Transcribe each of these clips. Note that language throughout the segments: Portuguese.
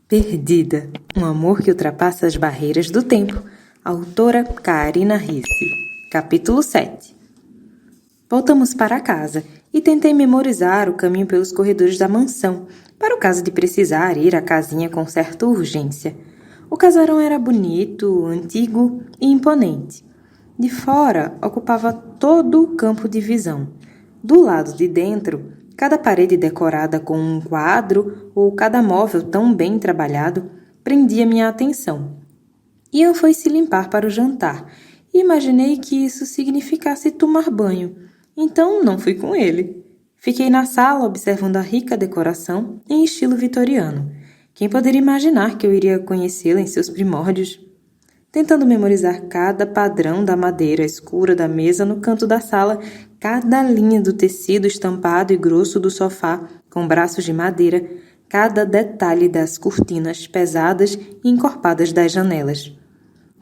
Perdida, um amor que ultrapassa as barreiras do tempo. Autora Karina Risse. Capítulo 7. Voltamos para casa e tentei memorizar o caminho pelos corredores da mansão, para o caso de precisar ir à casinha com certa urgência. O casarão era bonito, antigo e imponente. De fora, ocupava todo o campo de visão. Do lado de dentro, cada parede decorada com um quadro ou cada móvel tão bem trabalhado prendia minha atenção. Ian foi se limpar para o jantar e imaginei que isso significasse tomar banho. Então não fui com ele. Fiquei na sala observando a rica decoração em estilo vitoriano. Quem poderia imaginar que eu iria conhecê-la em seus primórdios? Tentando memorizar cada padrão da madeira escura da mesa no canto da sala, cada linha do tecido estampado e grosso do sofá com braços de madeira, cada detalhe das cortinas pesadas e encorpadas das janelas.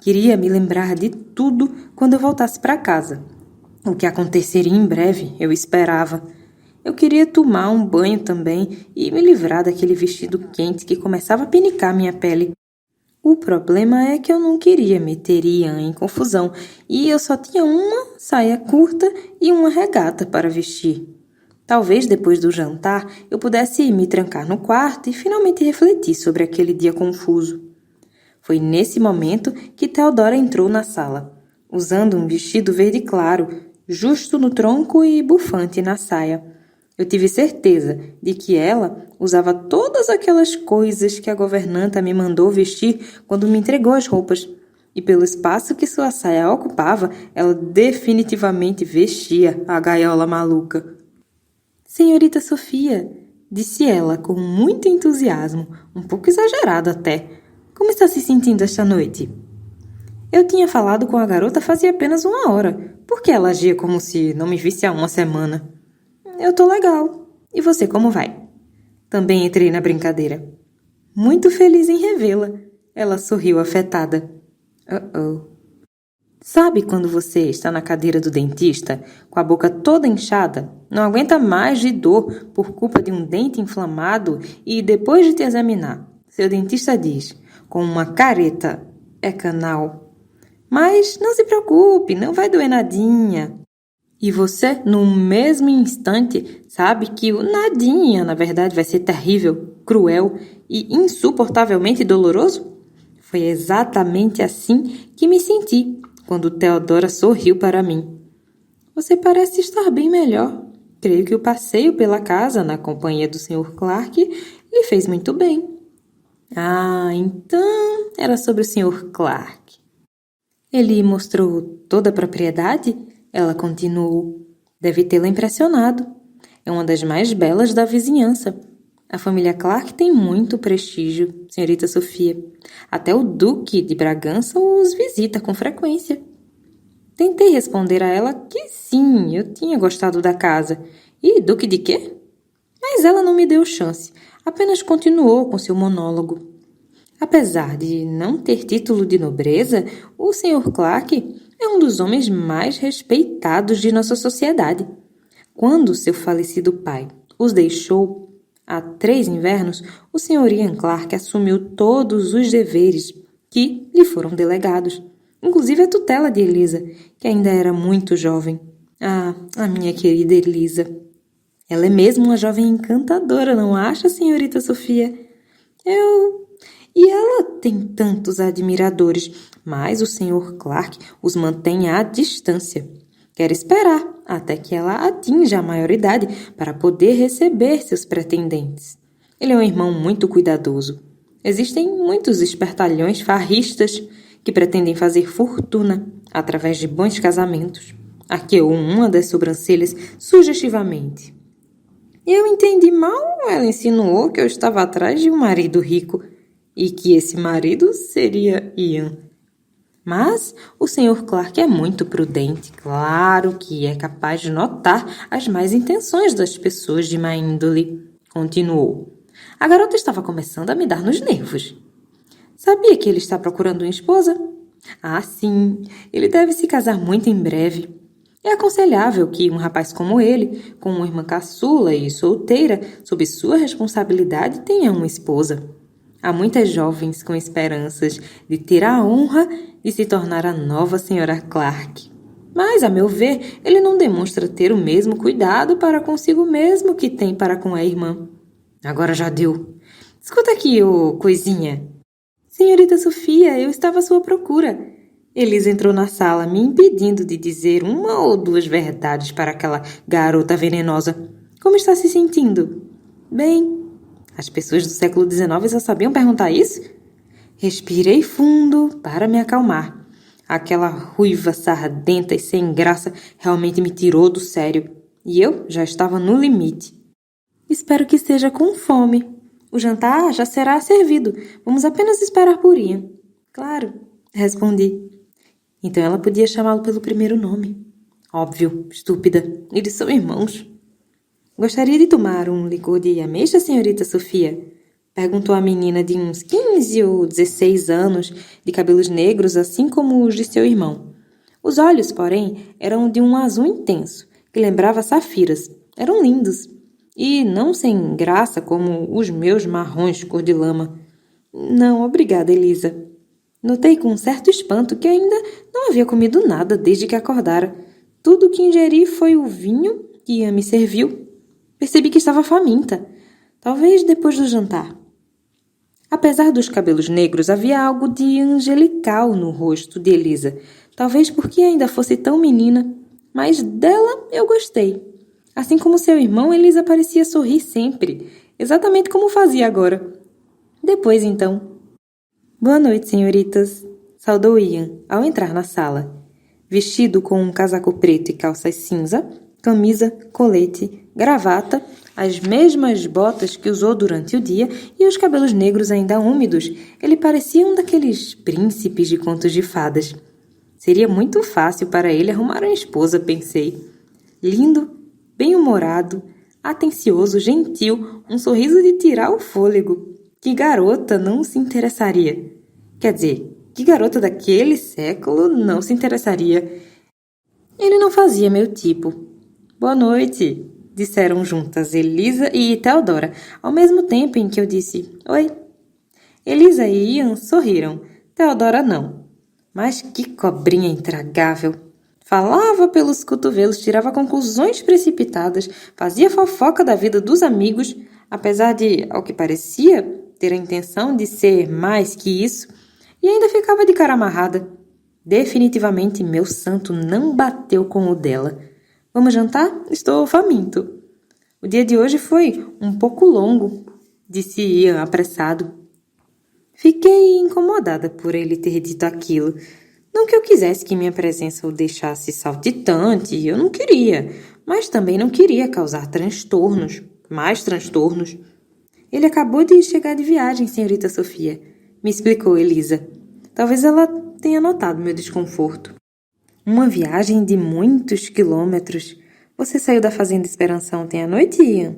Queria me lembrar de tudo quando eu voltasse para casa. O que aconteceria em breve, eu esperava. Eu queria tomar um banho também e me livrar daquele vestido quente que começava a pinicar minha pele. O problema é que eu não queria meter Ian em confusão e eu só tinha uma saia curta e uma regata para vestir. Talvez depois do jantar eu pudesse me trancar no quarto e finalmente refletir sobre aquele dia confuso. Foi nesse momento que Theodora entrou na sala, usando um vestido verde claro, justo no tronco e bufante na saia. Eu tive certeza de que ela usava todas aquelas coisas que a governanta me mandou vestir quando me entregou as roupas. E pelo espaço que sua saia ocupava, ela definitivamente vestia a gaiola maluca. Senhorita Sofia, disse ela com muito entusiasmo, um pouco exagerado até. Como está se sentindo esta noite? Eu tinha falado com a garota fazia apenas 1 hora. Por que ela agia como se não me visse há 1 semana? Eu tô legal. E você, como vai? Também entrei na brincadeira. Muito feliz em revê-la. Ela sorriu afetada. Sabe quando você está na cadeira do dentista, com a boca toda inchada, não aguenta mais de dor por culpa de um dente inflamado e depois de te examinar, seu dentista diz, com uma careta, é canal. Mas não se preocupe, não vai doer nadinha. E você, no mesmo instante, sabe que o nadinha, na verdade, vai ser terrível, cruel e insuportavelmente doloroso? Foi exatamente assim que me senti quando Theodora sorriu para mim. Você parece estar bem melhor. Creio que o passeio pela casa na companhia do Sr. Clark lhe fez muito bem. Ah, então era sobre o Sr. Clark. Ele mostrou toda a propriedade? Ela continuou. Deve tê-la impressionado. É uma das mais belas da vizinhança. A família Clark tem muito prestígio, senhorita Sofia. Até o Duque de Bragança os visita com frequência. Tentei responder a ela que sim, eu tinha gostado da casa. E Duque de quê? Mas ela não me deu chance. Apenas continuou com seu monólogo. Apesar de não ter título de nobreza, o Sr. Clark é um dos homens mais respeitados de nossa sociedade. Quando seu falecido pai os deixou, há 3 invernos, o Sr. Ian Clark assumiu todos os deveres que lhe foram delegados, inclusive a tutela de Elisa, que ainda era muito jovem. Ah, a minha querida Elisa. Ela é mesmo uma jovem encantadora, não acha, senhorita Sofia? E ela tem tantos admiradores, mas o Sr. Clark os mantém à distância. Quer esperar até que ela atinja a maioridade para poder receber seus pretendentes. Ele é um irmão muito cuidadoso. Existem muitos espertalhões farristas que pretendem fazer fortuna através de bons casamentos. Arqueou uma das sobrancelhas sugestivamente. Eu entendi mal, ela insinuou que eu estava atrás de um marido rico e que esse marido seria Ian. Mas o Sr. Clark é muito prudente, claro que é capaz de notar as más intenções das pessoas de má índole, continuou. A garota estava começando a me dar nos nervos. Sabia que ele está procurando uma esposa? Ah, sim, ele deve se casar muito em breve. É aconselhável que um rapaz como ele, com uma irmã caçula e solteira, sob sua responsabilidade, tenha uma esposa. Há muitas jovens com esperanças de ter a honra de se tornar a nova senhora Clark. Mas, a meu ver, ele não demonstra ter o mesmo cuidado para consigo mesmo que tem para com a irmã. Agora já deu. Escuta aqui, ô coisinha. Senhorita Sofia, eu estava à sua procura. Elisa entrou na sala, me impedindo de dizer uma ou duas verdades para aquela garota venenosa. Como está se sentindo? Bem. As pessoas do século XIX já sabiam perguntar isso? Respirei fundo para me acalmar. Aquela ruiva sardenta e sem graça realmente me tirou do sério. E eu já estava no limite. Espero que esteja com fome. O jantar já será servido. Vamos apenas esperar por Ian. Claro, respondi. Então ela podia chamá-lo pelo primeiro nome. Óbvio, estúpida. Eles são irmãos. Gostaria de tomar um licor de ameixa, senhorita Sofia? Perguntou a menina de uns 15 ou 16 anos, de cabelos negros, assim como os de seu irmão. Os olhos, porém, eram de um azul intenso, que lembrava safiras. Eram lindos. E não sem graça como os meus marrons cor de lama. Não, obrigada, Elisa. Notei com um certo espanto que ainda não havia comido nada desde que acordara. Tudo o que ingeri foi o vinho que Ian me serviu. Percebi que estava faminta. Talvez depois do jantar. Apesar dos cabelos negros, havia algo de angelical no rosto de Elisa. Talvez porque ainda fosse tão menina. Mas dela eu gostei. Assim como seu irmão, Elisa parecia sorrir sempre. Exatamente como fazia agora. Depois, então. Boa noite, senhoritas. Saudou Ian ao entrar na sala. Vestido com um casaco preto e calças cinza, camisa, colete, gravata, as mesmas botas que usou durante o dia e os cabelos negros ainda úmidos, ele parecia um daqueles príncipes de contos de fadas. Seria muito fácil para ele arrumar uma esposa, pensei. Lindo, bem-humorado, atencioso, gentil, um sorriso de tirar o fôlego. Que garota não se interessaria? Quer dizer, que garota daquele século não se interessaria? Ele não fazia meu tipo. Boa noite, disseram juntas Elisa e Theodora, ao mesmo tempo em que eu disse oi. Elisa e Ian sorriram, Theodora não. Mas que cobrinha intragável! Falava pelos cotovelos, tirava conclusões precipitadas, fazia fofoca da vida dos amigos, apesar de, ao que parecia, ter a intenção de ser mais que isso, e ainda ficava de cara amarrada. Definitivamente meu santo não bateu com o dela. Vamos jantar? Estou faminto. O dia de hoje foi um pouco longo, disse Ian apressado. Fiquei incomodada por ele ter dito aquilo. Não que eu quisesse que minha presença o deixasse saltitante, eu não queria, mas também não queria causar transtornos, mais transtornos. Ele acabou de chegar de viagem, senhorita Sofia, me explicou Elisa. Talvez ela tenha notado meu desconforto. Uma viagem de muitos quilômetros. Você saiu da fazenda Esperança ontem à noite, Ian?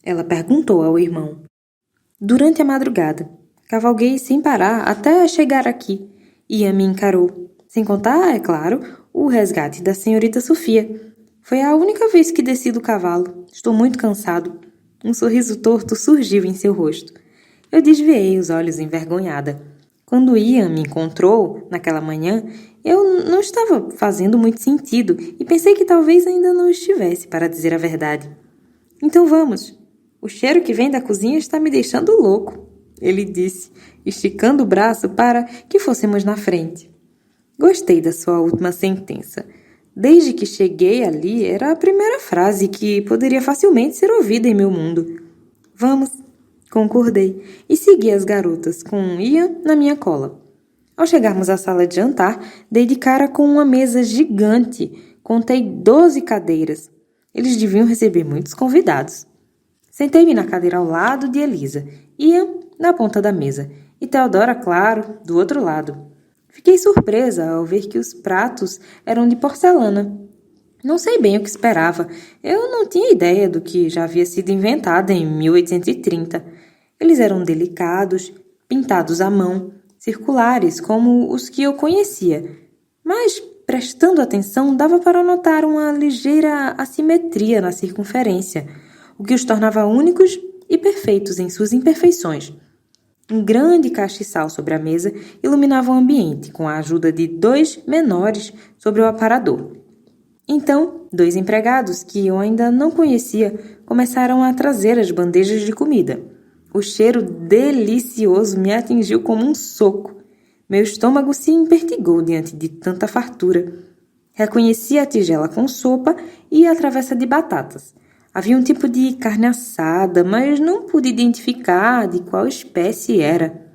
Ela perguntou ao irmão. Durante a madrugada. Cavalguei sem parar até chegar aqui. Ian me encarou. Sem contar, é claro, o resgate da senhorita Sofia. Foi a única vez que desci do cavalo. Estou muito cansado. Um sorriso torto surgiu em seu rosto. Eu desviei os olhos envergonhada. Quando Ian me encontrou, naquela manhã, eu não estava fazendo muito sentido e pensei que talvez ainda não estivesse, para dizer a verdade. Então vamos. O cheiro que vem da cozinha está me deixando louco, ele disse, esticando o braço para que fôssemos na frente. Gostei da sua última sentença. Desde que cheguei ali, era a primeira frase que poderia facilmente ser ouvida em meu mundo. Vamos, concordei, e segui as garotas, com Ian na minha cola. Ao chegarmos à sala de jantar, dei de cara com uma mesa gigante. Contei 12 cadeiras. Eles deviam receber muitos convidados. Sentei-me na cadeira ao lado de Elisa, Ian na ponta da mesa, e Theodora, claro, do outro lado. Fiquei surpresa ao ver que os pratos eram de porcelana. Não sei bem o que esperava. Eu não tinha ideia do que já havia sido inventado em 1830. Eles eram delicados, pintados à mão, circulares como os que eu conhecia. Mas, prestando atenção, dava para notar uma ligeira assimetria na circunferência, o que os tornava únicos e perfeitos em suas imperfeições. Um grande castiçal sobre a mesa iluminava o ambiente, com a ajuda de 2 menores sobre o aparador. Então, 2 empregados, que eu ainda não conhecia, começaram a trazer as bandejas de comida. O cheiro delicioso me atingiu como um soco. Meu estômago se empertigou diante de tanta fartura. Reconheci a tigela com sopa e a travessa de batatas. Havia um tipo de carne assada, mas não pude identificar de qual espécie era.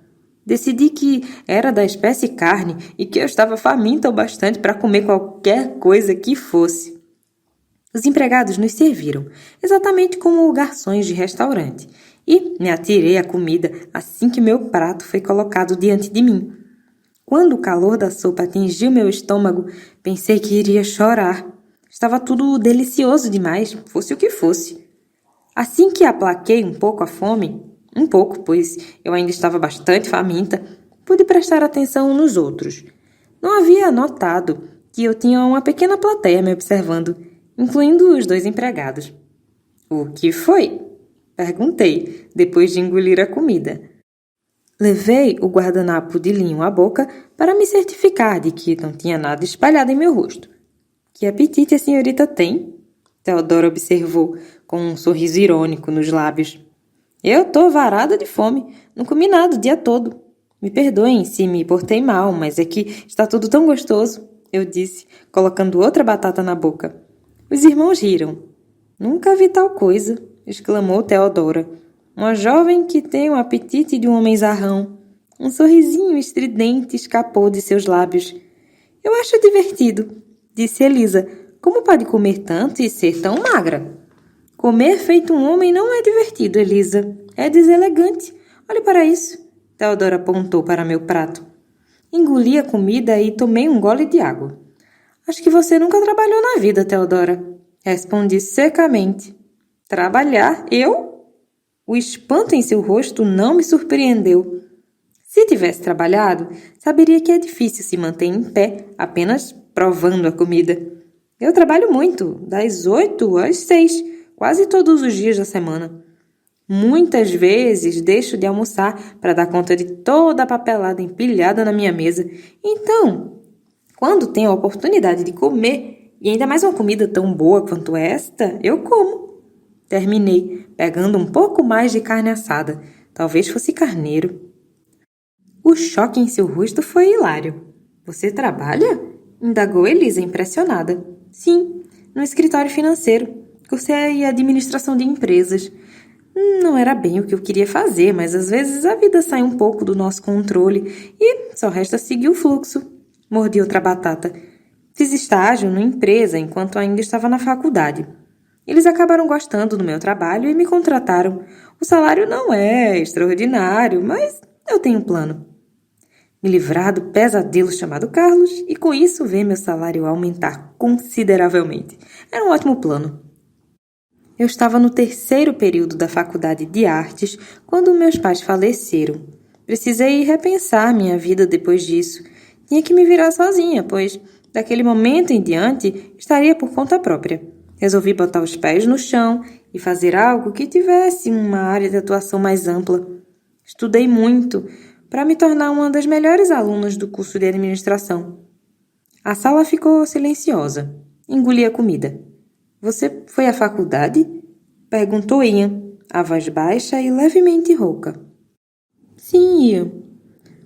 Decidi que era da espécie carne e que eu estava faminta o bastante para comer qualquer coisa que fosse. Os empregados nos serviram, exatamente como garçons de restaurante, e me atirei à comida assim que meu prato foi colocado diante de mim. Quando o calor da sopa atingiu meu estômago, pensei que iria chorar. Estava tudo delicioso demais, fosse o que fosse. Assim que aplaquei um pouco a fome, pois eu ainda estava bastante faminta, pude prestar atenção nos outros. Não havia notado que eu tinha uma pequena plateia me observando, incluindo os 2 empregados. O que foi? Perguntei, depois de engolir a comida. Levei o guardanapo de linho à boca para me certificar de que não tinha nada espalhado em meu rosto. Que apetite a senhorita tem? Theodora observou, com um sorriso irônico nos lábios. Eu tô varada de fome, não comi nada o dia todo. Me perdoem se me portei mal, mas é que está tudo tão gostoso, eu disse, colocando outra batata na boca. Os irmãos riram. Nunca vi tal coisa, exclamou Theodora. Uma jovem que tem o apetite de um homem zarrão. Um sorrisinho estridente escapou de seus lábios. Eu acho divertido, disse Elisa. Como pode comer tanto e ser tão magra? Comer feito um homem não é divertido, Elisa. É deselegante. Olhe para isso. Theodora apontou para meu prato. Engoli a comida e tomei um gole de água. Acho que você nunca trabalhou na vida, Theodora. Respondi secamente. Trabalhar? Eu? O espanto em seu rosto não me surpreendeu. Se tivesse trabalhado, saberia que é difícil se manter em pé, apenas provando a comida. Eu trabalho muito, das 8 às 6, quase todos os dias da semana. Muitas vezes deixo de almoçar para dar conta de toda a papelada empilhada na minha mesa. Então, quando tenho a oportunidade de comer, e ainda mais uma comida tão boa quanto esta, eu como. Terminei, pegando um pouco mais de carne assada. Talvez fosse carneiro. O choque em seu rosto foi hilário. Você trabalha? Indagou Elisa, impressionada. Sim, no escritório financeiro. Cursei administração de empresas. Não era bem o que eu queria fazer, mas às vezes a vida sai um pouco do nosso controle e só resta seguir o fluxo. Mordi outra batata. Fiz estágio numa empresa enquanto ainda estava na faculdade. Eles acabaram gostando do meu trabalho e me contrataram. O salário não é extraordinário, mas eu tenho um plano. Me livrar do pesadelo chamado Carlos e com isso ver meu salário aumentar consideravelmente. Era um ótimo plano. Eu estava no 3º período da faculdade de artes quando meus pais faleceram. Precisei repensar minha vida depois disso. Tinha que me virar sozinha, pois daquele momento em diante estaria por conta própria. Resolvi botar os pés no chão e fazer algo que tivesse uma área de atuação mais ampla. Estudei muito para me tornar uma das melhores alunas do curso de administração. A sala ficou silenciosa. Engoli a comida. Você foi à faculdade? Perguntou Ian, a voz baixa e levemente rouca. Sim, Ian.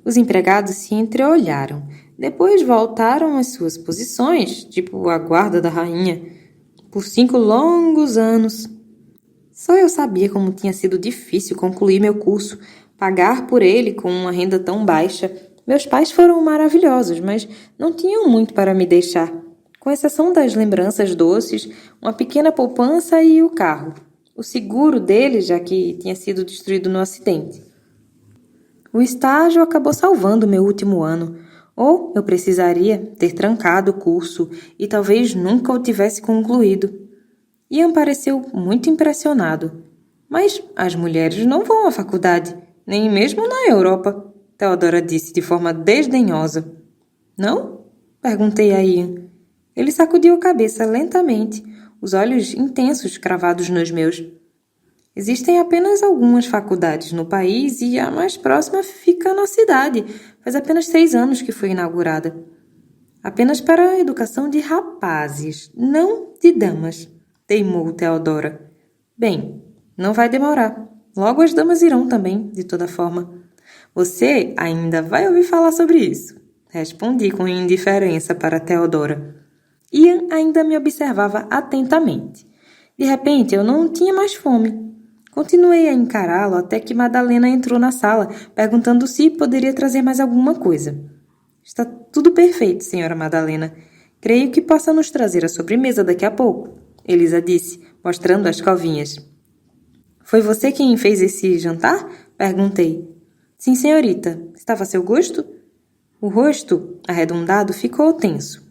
Os empregados se entreolharam. Depois voltaram às suas posições, tipo a guarda da rainha, por 5 longos anos. Só eu sabia como tinha sido difícil concluir meu curso, pagar por ele com uma renda tão baixa. Meus pais foram maravilhosos, mas não tinham muito para me deixar. Com exceção das lembranças doces, uma pequena poupança e o carro. O seguro dele, já que tinha sido destruído no acidente. O estágio acabou salvando meu último ano, ou eu precisaria ter trancado o curso e talvez nunca o tivesse concluído. Ian pareceu muito impressionado. Mas as mulheres não vão à faculdade, nem mesmo na Europa, Theodora disse de forma desdenhosa. Não? Perguntei a Ian. Ele sacudiu a cabeça lentamente, os olhos intensos cravados nos meus. Existem apenas algumas faculdades no país e a mais próxima fica na cidade. Faz apenas 6 anos que foi inaugurada. Apenas para a educação de rapazes, não de damas, teimou Theodora. Bem, não vai demorar. Logo as damas irão também, de toda forma. Você ainda vai ouvir falar sobre isso, respondi com indiferença para Theodora. Ian ainda me observava atentamente. De repente, eu não tinha mais fome. Continuei a encará-lo até que Madalena entrou na sala, perguntando se poderia trazer mais alguma coisa. Está tudo perfeito, senhora Madalena. Creio que possa nos trazer a sobremesa daqui a pouco, Elisa disse, mostrando as covinhas. Foi você quem fez esse jantar? Perguntei. Sim, senhorita. Estava a seu gosto? O rosto, arredondado, ficou tenso.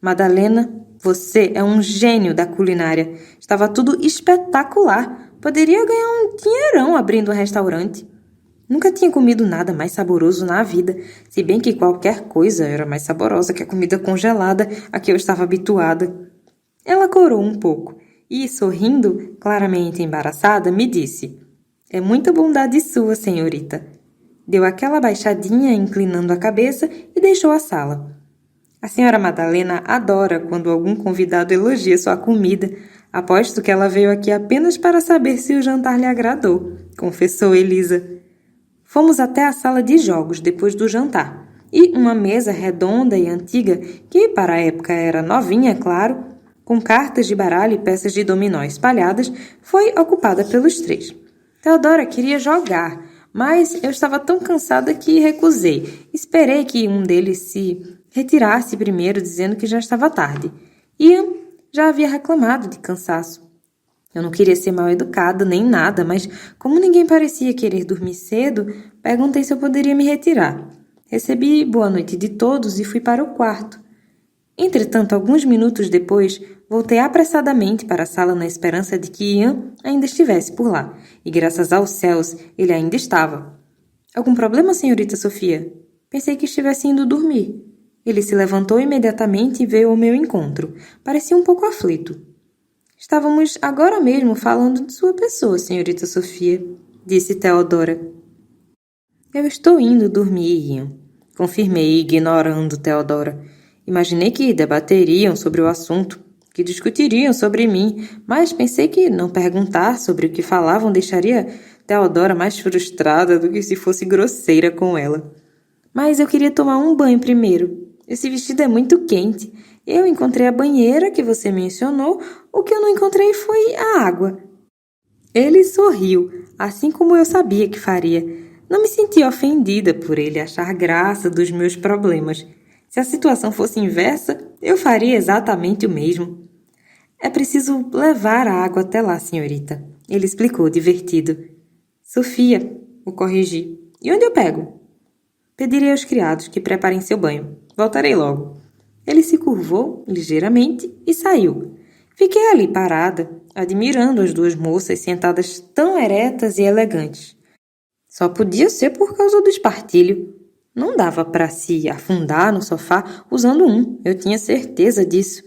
Madalena, você é um gênio da culinária. Estava tudo espetacular. Poderia ganhar um dinheirão abrindo um restaurante. Nunca tinha comido nada mais saboroso na vida, se bem que qualquer coisa era mais saborosa que a comida congelada a que eu estava habituada. Ela corou um pouco e, sorrindo, claramente embaraçada, me disse: É muita bondade sua, senhorita. Deu aquela baixadinha, inclinando a cabeça, e deixou a sala. A senhora Madalena adora quando algum convidado elogia sua comida. Aposto que ela veio aqui apenas para saber se o jantar lhe agradou, confessou Elisa. Fomos até a sala de jogos depois do jantar, e uma mesa redonda e antiga, que para a época era novinha, claro, com cartas de baralho e peças de dominó espalhadas, foi ocupada pelos 3. Theodora queria jogar, mas eu estava tão cansada que recusei. Esperei que um deles se retirasse primeiro, dizendo que já estava tarde. Ian já havia reclamado de cansaço. Eu não queria ser mal educada nem nada, mas como ninguém parecia querer dormir cedo, perguntei se eu poderia me retirar. Recebi boa noite de todos e fui para o quarto. Entretanto, alguns minutos depois, voltei apressadamente para a sala na esperança de que Ian ainda estivesse por lá, e graças aos céus, ele ainda estava. Algum problema, senhorita Sofia? Pensei que estivesse indo dormir. Ele se levantou imediatamente e veio ao meu encontro. Parecia um pouco aflito. Estávamos agora mesmo falando de sua pessoa, senhorita Sofia, disse Theodora. Eu estou indo dormir, Ian, confirmei, ignorando Theodora. Imaginei que debateriam sobre o assunto, que discutiriam sobre mim, mas pensei que não perguntar sobre o que falavam deixaria Theodora mais frustrada do que se fosse grosseira com ela. Mas eu queria tomar um banho primeiro. Esse vestido é muito quente. Eu encontrei a banheira que você mencionou, o que eu não encontrei foi a água. Ele sorriu, assim como eu sabia que faria. Não me senti ofendida por ele achar graça dos meus problemas. Se a situação fosse inversa, eu faria exatamente o mesmo. É preciso levar a água até lá, senhorita. Ele explicou, divertido. Sofia, o corrigi. E onde eu pego? Pedirei aos criados que preparem seu banho. Voltarei logo. Ele se curvou ligeiramente e saiu. Fiquei ali parada, admirando as 2 moças sentadas tão eretas e elegantes. Só podia ser por causa do espartilho. Não dava para se afundar no sofá usando um, eu tinha certeza disso.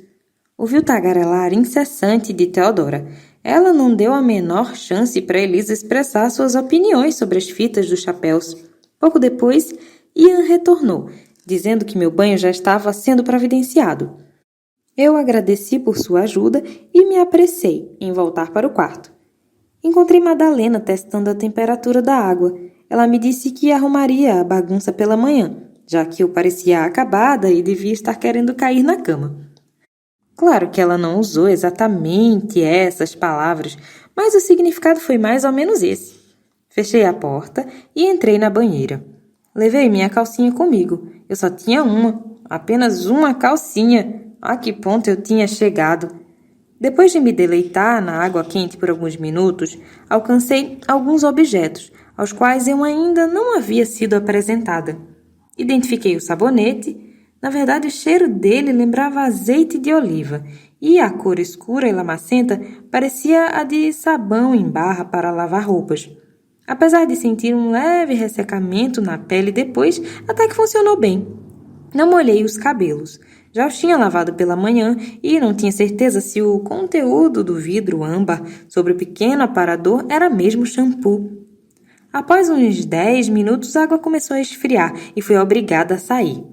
Ouvi o tagarelar incessante de Theodora. Ela não deu a menor chance para Elisa expressar suas opiniões sobre as fitas dos chapéus. Pouco depois, Ian retornou, dizendo que meu banho já estava sendo providenciado. Eu agradeci por sua ajuda e me apressei em voltar para o quarto. Encontrei Madalena testando a temperatura da água. Ela me disse que arrumaria a bagunça pela manhã, já que eu parecia acabada e devia estar querendo cair na cama. Claro que ela não usou exatamente essas palavras, mas o significado foi mais ou menos esse. Fechei a porta e entrei na banheira. Levei minha calcinha comigo. Eu só tinha uma, apenas uma calcinha. A que ponto eu tinha chegado? Depois de me deleitar na água quente por alguns minutos, alcancei alguns objetos, aos quais eu ainda não havia sido apresentada. Identifiquei o sabonete. Na verdade, o cheiro dele lembrava azeite de oliva, e a cor escura e lamacenta parecia a de sabão em barra para lavar roupas. Apesar de sentir um leve ressecamento na pele depois, até que funcionou bem. Não molhei os cabelos. Já os tinha lavado pela manhã e não tinha certeza se o conteúdo do vidro âmbar sobre o pequeno aparador era mesmo shampoo. Após uns 10 minutos, a água começou a esfriar e fui obrigada a sair.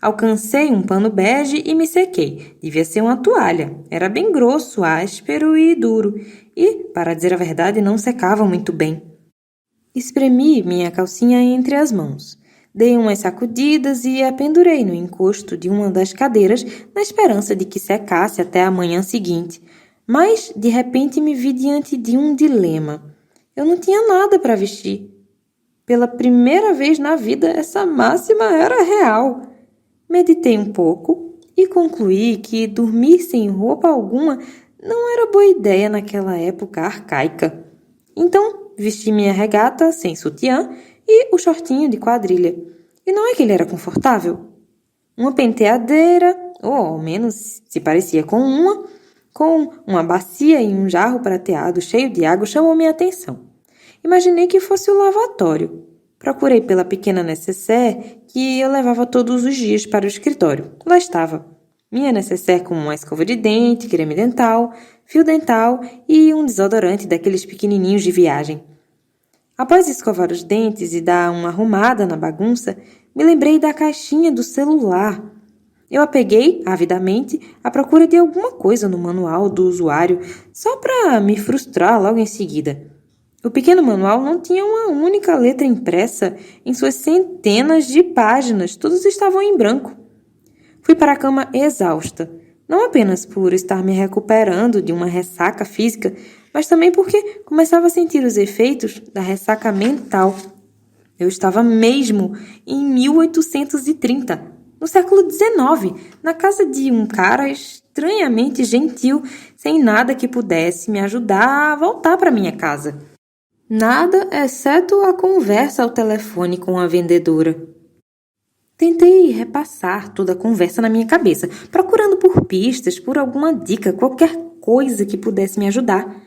Alcancei um pano bege e me sequei. Devia ser uma toalha. Era bem grosso, áspero e duro. E, para dizer a verdade, não secava muito bem. Espremi minha calcinha entre as mãos. Dei umas sacudidas e a pendurei no encosto de uma das cadeiras na esperança de que secasse até a manhã seguinte. Mas, de repente, me vi diante de um dilema. Eu não tinha nada para vestir. Pela primeira vez na vida, essa máxima era real. Meditei um pouco e concluí que dormir sem roupa alguma não era boa ideia naquela época arcaica. Então, vesti minha regata sem sutiã e o shortinho de quadrilha. E não é que ele era confortável? Uma penteadeira, ou ao menos se parecia com uma bacia e um jarro prateado cheio de água chamou minha atenção. Imaginei que fosse o lavatório. Procurei pela pequena nécessaire que eu levava todos os dias para o escritório. Lá estava. Minha nécessaire com uma escova de dente, creme dental, fio dental e um desodorante daqueles pequenininhos de viagem. Após escovar os dentes e dar uma arrumada na bagunça, me lembrei da caixinha do celular. Eu a peguei, avidamente, à procura de alguma coisa no manual do usuário, só para me frustrar logo em seguida. O pequeno manual não tinha uma única letra impressa em suas centenas de páginas, todos estavam em branco. Fui para a cama exausta, não apenas por estar me recuperando de uma ressaca física, mas também porque começava a sentir os efeitos da ressaca mental. Eu estava mesmo em 1830, no século XIX, na casa de um cara estranhamente gentil, sem nada que pudesse me ajudar a voltar para minha casa. Nada, exceto a conversa ao telefone com a vendedora. Tentei repassar toda a conversa na minha cabeça, procurando por pistas, por alguma dica, qualquer coisa que pudesse me ajudar.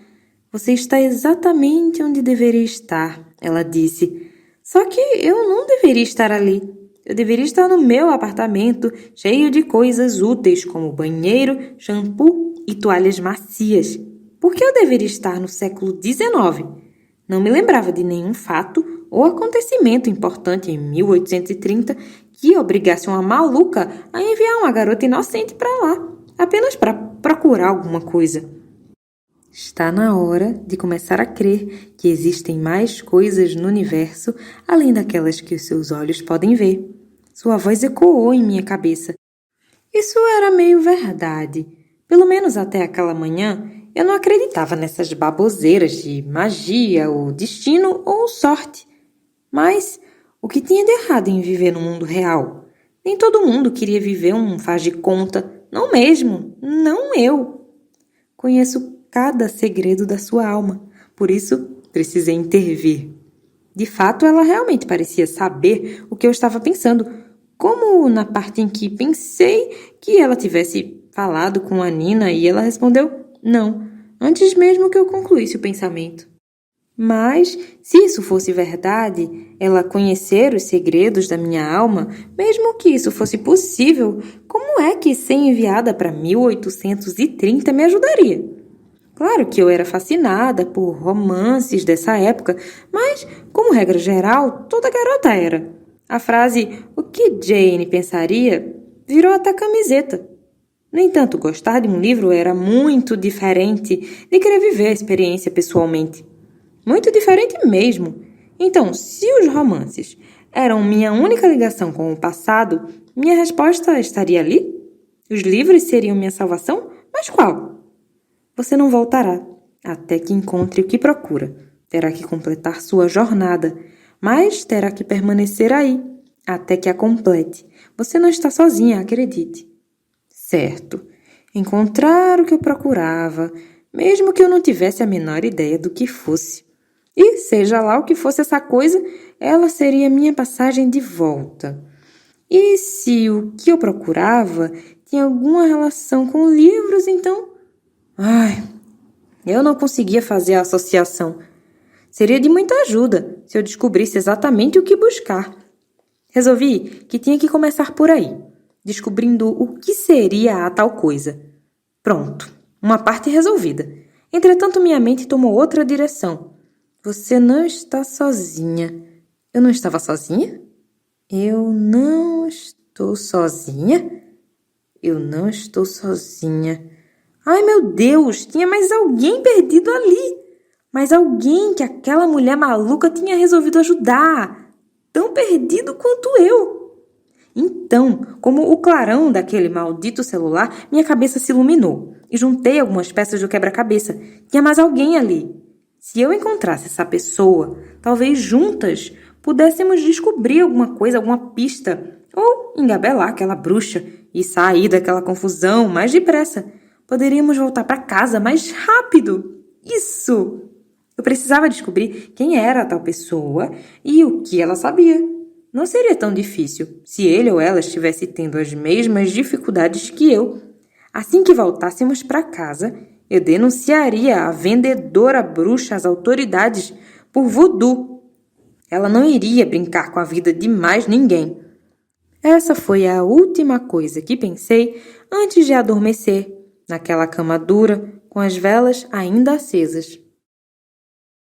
Você está exatamente onde deveria estar, ela disse. Só que eu não deveria estar ali. Eu deveria estar no meu apartamento, cheio de coisas úteis, como banheiro, shampoo e toalhas macias. Por que eu deveria estar no século XIX? Não me lembrava de nenhum fato ou acontecimento importante em 1830 que obrigasse uma maluca a enviar uma garota inocente para lá, apenas para procurar alguma coisa. Está na hora de começar a crer que existem mais coisas no universo além daquelas que os seus olhos podem ver. Sua voz ecoou em minha cabeça. Isso era meio verdade. Pelo menos até aquela manhã, eu não acreditava nessas baboseiras de magia, ou destino, ou sorte. Mas o que tinha de errado em viver no mundo real? Nem todo mundo queria viver um faz de conta. Não mesmo, não eu. Conheço cada segredo da sua alma, por isso precisei intervir. De fato, ela realmente parecia saber o que eu estava pensando, como na parte em que pensei que ela tivesse falado com a Nina e ela respondeu não, antes mesmo que eu concluísse o pensamento. Mas, se isso fosse verdade, ela conhecer os segredos da minha alma, mesmo que isso fosse possível, como é que ser enviada para 1830 me ajudaria? Claro que eu era fascinada por romances dessa época, mas, como regra geral, toda garota era. A frase "o que Jane pensaria" virou até camiseta. No entanto, gostar de um livro era muito diferente de querer viver a experiência pessoalmente. Muito diferente mesmo. Então, se os romances eram minha única ligação com o passado, minha resposta estaria ali? Os livros seriam minha salvação? Mas qual? Você não voltará até que encontre o que procura. Terá que completar sua jornada, mas terá que permanecer aí até que a complete. Você não está sozinha, acredite. Certo, encontrar o que eu procurava, mesmo que eu não tivesse a menor ideia do que fosse. E, seja lá o que fosse essa coisa, ela seria minha passagem de volta. E se o que eu procurava tinha alguma relação com livros, então... eu não conseguia fazer a associação. Seria de muita ajuda se eu descobrisse exatamente o que buscar. Resolvi que tinha que começar por aí. descobrindo o que seria a tal coisa. Pronto, uma parte resolvida. Entretanto, minha mente tomou outra direção. Você não está sozinha. Eu não estava sozinha? Eu não estou sozinha? Eu não estou sozinha. Ai, meu Deus, tinha mais alguém perdido ali. Mas alguém que aquela mulher maluca tinha resolvido ajudar. Tão perdido quanto eu. Então, como o clarão daquele maldito celular, minha cabeça se iluminou e juntei algumas peças do quebra-cabeça. Tinha mais alguém ali. Se eu encontrasse essa pessoa, talvez juntas pudéssemos descobrir alguma coisa, alguma pista, ou engabelar aquela bruxa e sair daquela confusão mais depressa. Poderíamos voltar para casa mais rápido. Isso! Eu precisava descobrir quem era a tal pessoa e o que ela sabia. Não seria tão difícil se ele ou ela estivesse tendo as mesmas dificuldades que eu. Assim que voltássemos para casa, eu denunciaria a vendedora bruxa às autoridades por voodoo. Ela não iria brincar com a vida de mais ninguém. Essa foi a última coisa que pensei antes de adormecer, naquela cama dura, com as velas ainda acesas.